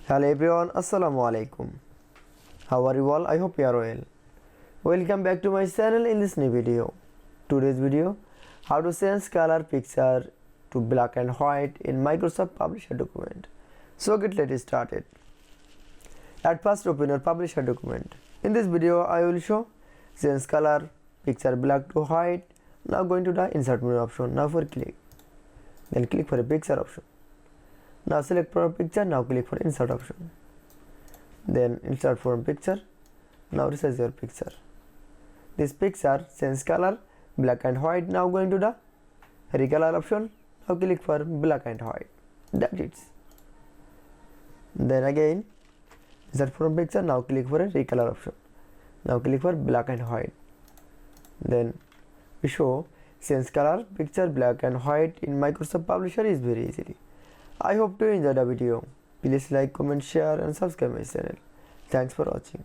Hello everyone, Assalamu alaikum. How are you all? I hope you are well. Welcome back to my channel in this new video. Today's video, how to change color picture to black and white in Microsoft Publisher document. So let's started. At first open your Publisher document. In this video, I will show change color picture black to white. Now going to the insert menu option. Now for click. Then click for a picture option. Now select from picture, now click for insert option. Then insert from picture. Now resize your picture. This picture change color black and white. Now going to the recolor option. Now click for black and white. That's it. Then again insert from picture. Now click for a recolor option. Now click for black and white. Then we show change color picture black and white in Microsoft Publisher is very easily. I hope to enjoy the video. Please like, comment, share and subscribe my channel. Thanks for watching.